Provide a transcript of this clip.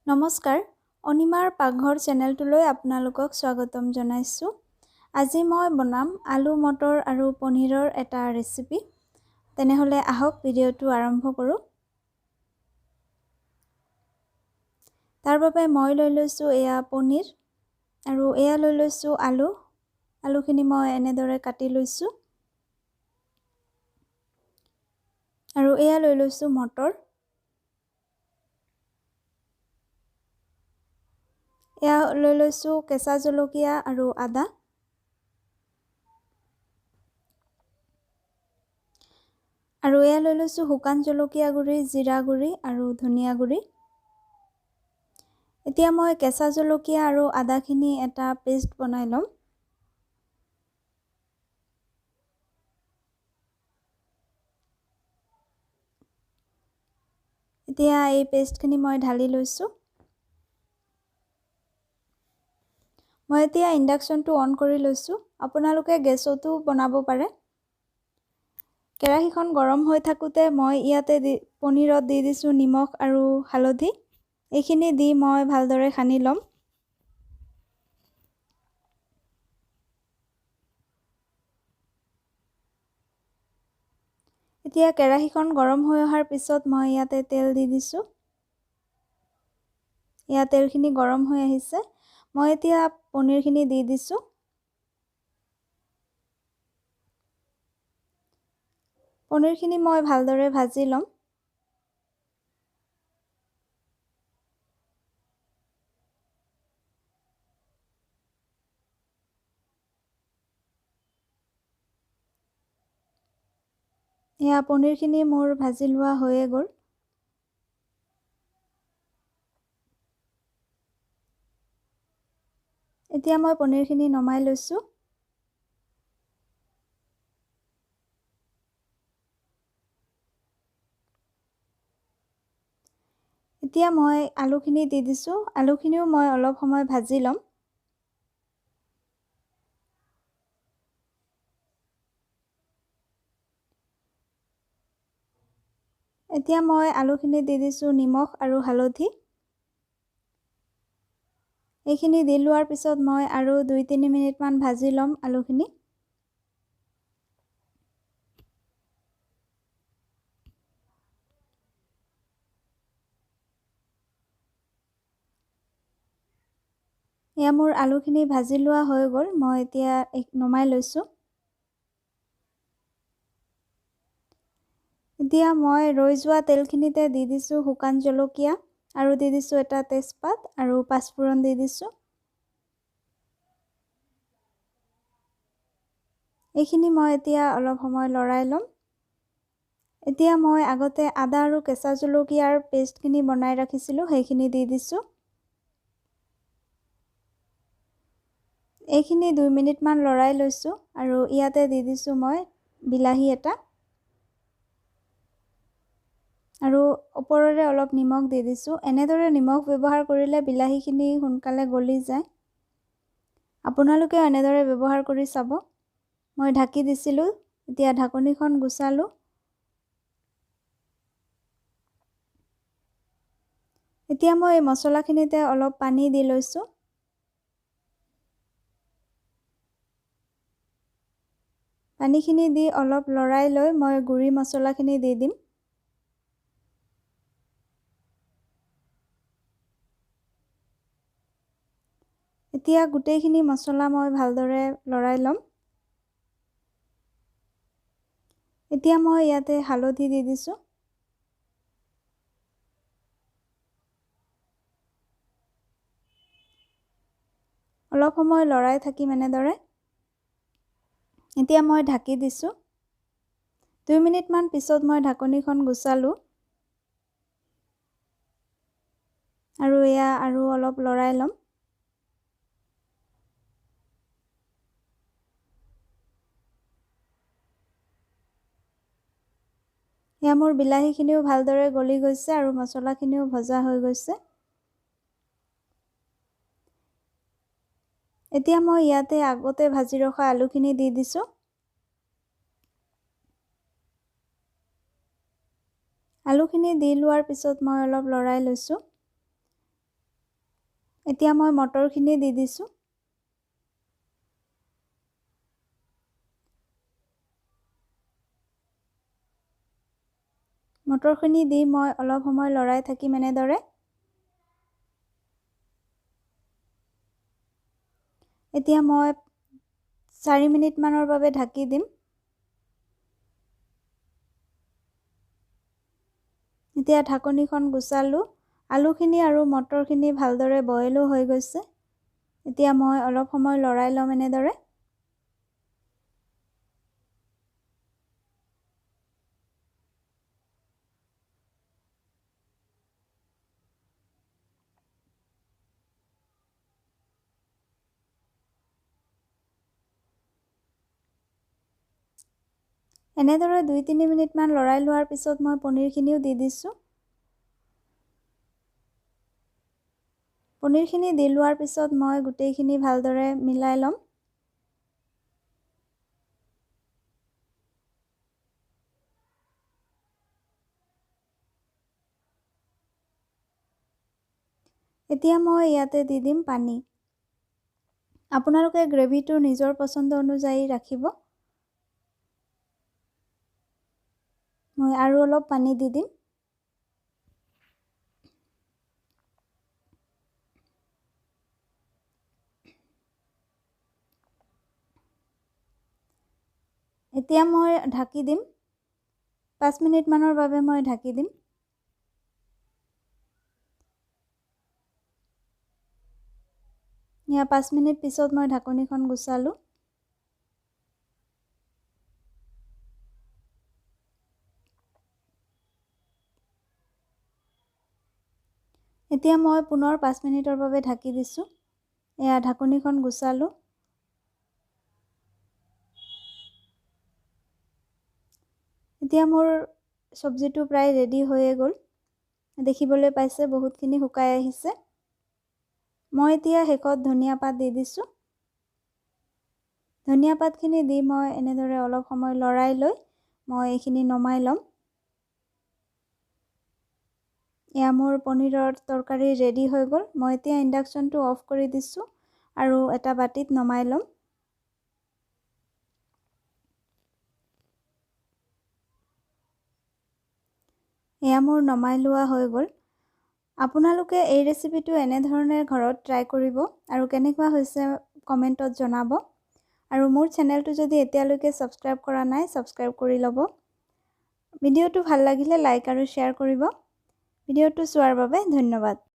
নমস্কাৰ অনিমাৰ পাকঘৰ চেনেলটোলৈ আপোনালোকক স্বাগতম জনাইছোঁ। আজি মই বনাম আলু মটৰ আৰু পনীৰৰ এটা ৰেচিপি। তেনেহ'লে আহক ভিডিঅ'টো আৰম্ভ কৰোঁ। তাৰ বাবে মই লৈ লৈছোঁ এয়া পনীৰ আৰু এয়া লৈ লৈছোঁ আলুখিনি মই এনেদৰে কাটি লৈছোঁ আৰু এয়া লৈ লৈছোঁ মটৰ। এয়া লৈ লৈছোঁ কেঁচা জলকীয়া আৰু আদা আৰু এয়া লৈ লৈছোঁ শুকান জলকীয়া গুড়ি, জিৰা গুড়ি আৰু ধনিয়া গুড়ি। এতিয়া মই কেঁচা জলকীয়া আৰু আদাখিনি এটা পেষ্ট বনাই ল'ম। এতিয়া এই পেষ্টখিনি মই ঢালি লৈছোঁ। মই এতিয়া ইণ্ডাকশ্যনটো অন কৰি লৈছোঁ। আপোনালোকে গেছতো বনাব পাৰে। কেৰাহীখন গৰম হৈ থাকোঁতে মই ইয়াতে পনীৰত দি দিছোঁ নিমখ আৰু হালধি। এইখিনি দি মই ভালদৰে সানি ল'ম। এতিয়া কেৰাহীখন গৰম হৈ অহাৰ পিছত মই ইয়াতে তেল দি দিছোঁ। ইয়াত তেলখিনি গৰম হৈ আহিছে। মই এতিয়া পনীৰখিনি দি দিছোঁ। পনীৰখিনি মই ভালদৰে ভাজি ল'ম। এয়া পনীৰখিনি মোৰ ভাজি লোৱা হৈয়ে গ'ল। এতিয়া মই পনীৰখিনি নমাই লৈছোঁ। এতিয়া মই আলুখিনি দি দিছোঁ। আলুখিনিও মই অলপ সময় ভাজি ল'ম। এতিয়া মই আলুখিনি দি দিছোঁ নিমখ আৰু হালধি। এইখিনি দি লোৱাৰ পিছত মই আৰু 2-3 মিনিটমান ভাজি ল'ম আলুখিনি। এয়া মোৰ আলুখিনি ভাজি লোৱা হৈ গ'ল। মই এতিয়া নমাই লৈছোঁ। এতিয়া মই ৰৈ যোৱা তেলখিনিতে দি দিছোঁ শুকান জলকীয়া আৰু দি দিছোঁ এটা তেজপাত আৰু পাঁচফোৰণ দি দিছোঁ। এইখিনি মই এতিয়া অলপ সময় লৰাই ল'ম। এতিয়া মই আগতে আদা আৰু কেঁচা জলকীয়াৰ পেষ্টখিনি বনাই ৰাখিছিলোঁ, সেইখিনি দি দিছোঁ। এইখিনি 2 মিনিটমান লৰাই লৈছোঁ আৰু ইয়াতে দি দিছোঁ মই বিলাহী এটা আৰু ওপৰৰে অলপ নিমখ দি দিছোঁ। এনেদৰে নিমখ ব্যৱহাৰ কৰিলে বিলাহীখিনি সোনকালে গলি যায়। আপোনালোকেও এনেদৰে ব্যৱহাৰ কৰি চাব। মই ঢাকি দিছিলোঁ। এতিয়া ঢাকনিখন গুচালোঁ। এতিয়া মই এই মছলাখিনিতে অলপ পানী দি লৈছোঁ। পানীখিনি দি অলপ লৰাই লৈ মই গুড়ি মছলাখিনি দি দিম। এতিয়া গোটেইখিনি মছলা মই ভালদৰে লৰাই ল'ম। এতিয়া মই ইয়াতে হালধি দি দিছোঁ। অলপ সময় লৰাই থাকিম এনেদৰে। এতিয়া মই ঢাকি দিছোঁ। 2 মিনিটমান পিছত মই ঢাকনিখন গুচালোঁ আৰু এয়া আৰু অলপ লৰাই ল'ম। এয়া মোৰ বিলাহীখিনিও ভালদৰে গলি গৈছে আৰু মছলাখিনিও ভজা হৈ গৈছে। এতিয়া মই ইয়াতে আগতে ভাজি ৰখা আলুখিনি দি দিছোঁ। আলুখিনি দি লোৱাৰ পিছত মই অলপ লৰাই লৈছোঁ। এতিয়া মই মটৰখিনি দি দিছোঁ। মটৰখিনি দি মই অলপ সময় লৰাই থাকিম এনেদৰে। এতিয়া মই 4 মিনিটমানৰ বাবে ঢাকি দিম। এতিয়া ঢাকনিখন গুচালোঁ। আলুখিনি আৰু মটৰখিনি ভালদৰে বইলো হৈ গৈছে। এতিয়া মই অলপ সময় লৰাই ল'ম এনেদৰে। এনেদৰে 2-3 মিনিটমান লৰাই লোৱাৰ পিছত মই পনীৰখিনিও দি দিছোঁ। পনীৰখিনি দি লোৱাৰ পিছত মই গোটেইখিনি ভালদৰে মিলাই ল'ম। এতিয়া মই ইয়াতে দি দিম পানী। আপোনালোকে গ্ৰেভিটো নিজৰ পচন্দ অনুযায়ী ৰাখিব। মই আৰু অলপ পানী দি দিম। এতিয়া মই ঢাকি দিম। 5 মিনিটমানৰ বাবে মই ঢাকি দিম। ইয়াৰ 5 মিনিট পিছত মই ঢাকনিখন গুচালোঁ। এতিয়া মই পুনৰ 5 মিনিটৰ বাবে ঢাকি দিছোঁ। এয়া ঢাকনিখন গুচালোঁ। এতিয়া মোৰ চব্জিটো প্ৰায় ৰেডি হৈয়ে গ'ল। দেখিবলৈ পাইছে বহুতখিনি শুকাই আহিছে। মই এতিয়া শেষত ধনিয়া পাত দি দিছোঁ। ধনিয়া পাতখিনি দি মই এনেদৰে অলপ সময় লৰাই লৈ মই এইখিনি নমাই ল'ম। এয়া মোৰ পনীৰৰ তৰকাৰী ৰেডি হৈ গ'ল। মই এতিয়া ইণ্ডাকশ্যনটো অফ কৰি দিছোঁ আৰু এটা বাটিত নমাই ল'ম। এয়া মোৰ নমাই লোৱা হৈ গ'ল। আপোনালোকে এই ৰেচিপিটো এনেধৰণে ঘৰত ট্ৰাই কৰিব আৰু কেনেকুৱা হৈছে কমেণ্টত জনাব। আৰু মোৰ চেনেলটো যদি এতিয়ালৈকে ছাবস্ক্ৰাইব কৰা নাই, ছাবস্ক্ৰাইব কৰি ল'ব। ভিডিঅ'টো ভাল লাগিলে লাইক আৰু শ্বেয়াৰ কৰিব। ভিডিঅ'টো চোৱাৰ বাবে ধন্যবাদ।